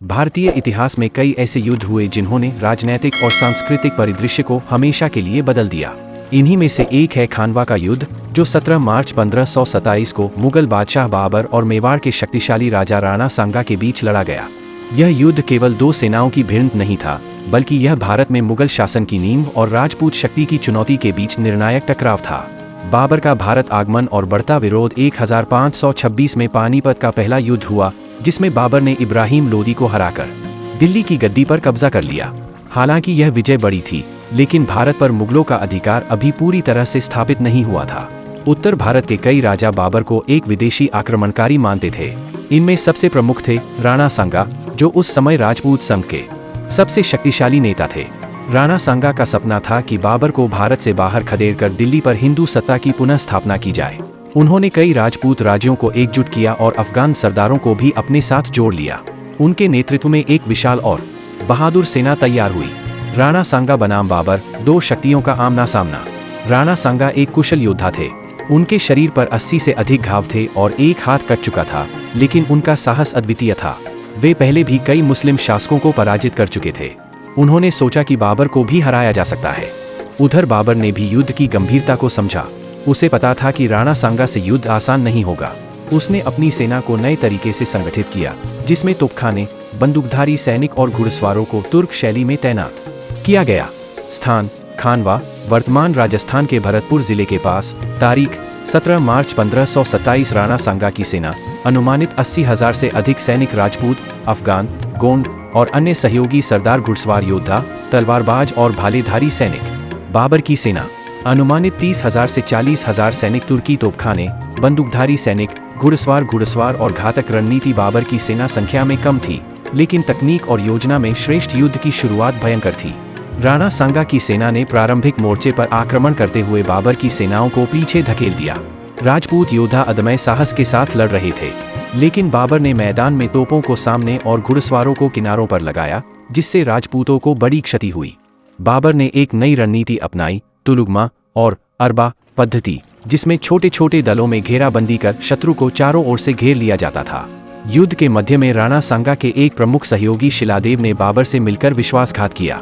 भारतीय इतिहास में कई ऐसे युद्ध हुए जिन्होंने राजनैतिक और सांस्कृतिक परिदृश्य को हमेशा के लिए बदल दिया। इन्हीं में से एक है खानवा का युद्ध, जो 17 मार्च 1527 को मुगल बादशाह बाबर और मेवाड़ के शक्तिशाली राजा राणा सांगा के बीच लड़ा गया। यह युद्ध केवल दो सेनाओं की भिड़ंत नहीं था, बल्कि यह भारत में मुगल शासन की नींव और राजपूत शक्ति की चुनौती के बीच निर्णायक टकराव था। बाबर का भारत आगमन और बढ़ता विरोध 1526 में पानीपत का पहला युद्ध हुआ, जिसमें बाबर ने इब्राहिम लोदी को हराकर दिल्ली की गद्दी पर कब्जा कर लिया। हालांकि यह विजय बड़ी थी, लेकिन भारत पर मुगलों का अधिकार अभी पूरी तरह से स्थापित नहीं हुआ था। उत्तर भारत के कई राजा बाबर को एक विदेशी आक्रमणकारी मानते थे। इनमें सबसे प्रमुख थे राणा सांगा, जो उस समय राजपूत संघ के सबसे शक्तिशाली नेता थे। राणा सांगा का सपना था कि बाबर को भारत से बाहर खदेड़कर दिल्ली पर हिंदू सत्ता की पुनः स्थापना की जाए। उन्होंने कई राजपूत राज्यों को एकजुट किया और अफगान सरदारों को भी अपने साथ जोड़ लिया। उनके नेतृत्व में एक विशाल और बहादुर सेना तैयार हुई। राणा सांगा बनाम बाबर, दो शक्तियों का आमना सामना। राणा सांगा एक कुशल योद्धा थे। उनके शरीर पर 80 से अधिक घाव थे और एक हाथ कट चुका था, लेकिन उनका साहस अद्वितीय था। वे पहले भी कई मुस्लिम शासकों को पराजित कर चुके थे। उन्होंने सोचा कि बाबर को भी हराया जा सकता है। उधर बाबर ने भी युद्ध की गंभीरता को समझा। उसे पता था कि राणा सांगा से युद्ध आसान नहीं होगा। उसने अपनी सेना को नए तरीके से संगठित किया, जिसमें तोपखाने, बंदूकधारी सैनिक और घुड़सवारों को तुर्क शैली में तैनात किया गया। स्थान: खानवा, वर्तमान राजस्थान के भरतपुर जिले के पास। तारीख: 17 मार्च 1527। राणा सांगा की सेना अनुमानित 80,000 से अधिक सैनिक, राजपूत, अफगान, गोंड और अन्य सहयोगी सरदार, घुड़सवार योद्धा, तलवारबाज और भालेधारी सैनिक। बाबर की सेना अनुमानित 30,000 से 40,000 सैनिक, तुर्की तोपखाने, बंदूकधारी सैनिक, घुड़सवार और घातक रणनीति। बाबर की सेना संख्या में कम थी, लेकिन तकनीक और योजना में श्रेष्ठ। युद्ध की शुरुआत भयंकर थी। राणा सांगा की सेना ने प्रारंभिक मोर्चे पर आक्रमण करते हुए बाबर की सेनाओं को पीछे धकेल दिया। राजपूत योद्धा अदम्य साहस के साथ लड़ रहे थे, लेकिन बाबर ने मैदान में तोपों को सामने और घुड़सवारों को किनारों पर लगाया, जिससे राजपूतों को बड़ी क्षति हुई। बाबर ने एक नई रणनीति अपनाई, तुलुगमा और अरबा पद्धति, जिसमें छोटे छोटे दलों में घेराबंदी कर शत्रु को चारों ओर से घेर लिया जाता था। युद्ध के मध्य में राणा सांगा के एक प्रमुख सहयोगी शिलादेव ने बाबर से मिलकर विश्वासघात किया।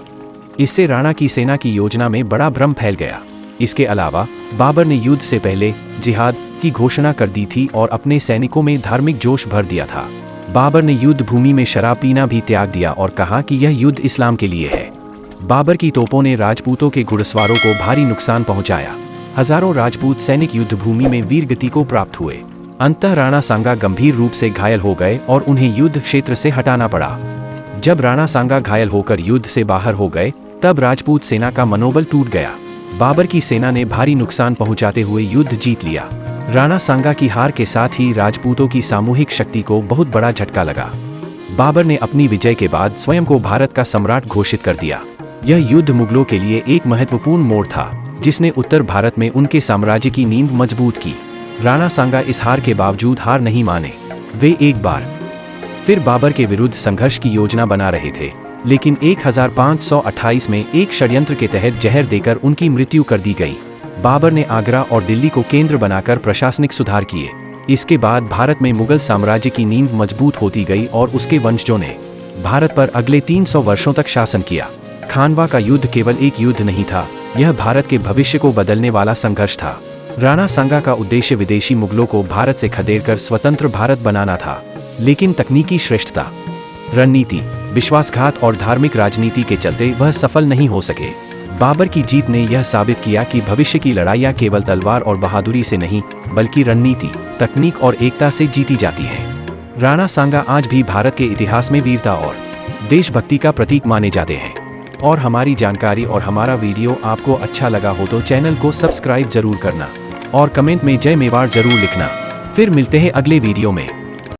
इससे राणा की सेना की योजना में बड़ा भ्रम फैल गया। इसके अलावा बाबर ने युद्ध से पहले जिहाद की घोषणा कर दी थी और अपने सैनिकों में धार्मिक जोश भर दिया था। बाबर ने युद्ध भूमि में शराब पीना भी त्याग दिया और कहा कि यह युद्ध इस्लाम के लिए है। बाबर की तोपों ने राजपूतों के घुड़सवारों को भारी नुकसान पहुंचाया। हजारों राजपूत सैनिक युद्ध भूमि में वीरगति को प्राप्त हुए। अंततः राणा सांगा गंभीर रूप से घायल हो गए और उन्हें युद्ध क्षेत्र से हटाना पड़ा। जब राणा सांगा घायल होकर युद्ध से बाहर हो गए, तब राजपूत सेना का मनोबल टूट गया। बाबर की सेना ने भारी नुकसान पहुंचाते हुए युद्ध जीत लिया। राणा सांगा की हार के साथ ही राजपूतों की सामूहिक शक्ति को बहुत बड़ा झटका लगा। बाबर ने अपनी विजय के बाद स्वयं को भारत का सम्राट घोषित कर दिया। यह युद्ध मुगलों के लिए एक महत्वपूर्ण मोड़ था, जिसने उत्तर भारत में उनके साम्राज्य की नींव मजबूत की। राणा सांगा इस हार के बावजूद हार नहीं माने। वे एक बार फिर बाबर के विरुद्ध संघर्ष की योजना बना रहे थे, लेकिन 1528 में एक षड्यंत्र के तहत जहर देकर उनकी मृत्यु कर दी गई। बाबर ने आगरा और दिल्ली को केंद्र बनाकर प्रशासनिक सुधार किए। इसके बाद भारत में मुगल साम्राज्य की नींव मजबूत होती गई और उसके वंशजों ने भारत पर अगले 300 वर्षों तक शासन किया। खानवा का युद्ध केवल एक युद्ध नहीं था, यह भारत के भविष्य को बदलने वाला संघर्ष था। राणा सांगा का उद्देश्य विदेशी मुगलों को भारत से खदेड़कर स्वतंत्र भारत बनाना था, लेकिन तकनीकी श्रेष्ठता, रणनीति, विश्वासघात और धार्मिक राजनीति के चलते वह सफल नहीं हो सके। बाबर की जीत ने यह साबित किया कि भविष्य की लड़ाइयाँ केवल तलवार और बहादुरी से नहीं, बल्कि रणनीति, तकनीक और एकता से जीती जाती हैं। राणा सांगा आज भी भारत के इतिहास में वीरता और देशभक्ति का प्रतीक माने जाते हैं। और हमारी जानकारी और हमारा वीडियो आपको अच्छा लगा हो तो चैनल को सब्सक्राइब जरूर करना और कमेंट में जय मेवाड़ जरूर लिखना। फिर मिलते हैं अगले वीडियो में।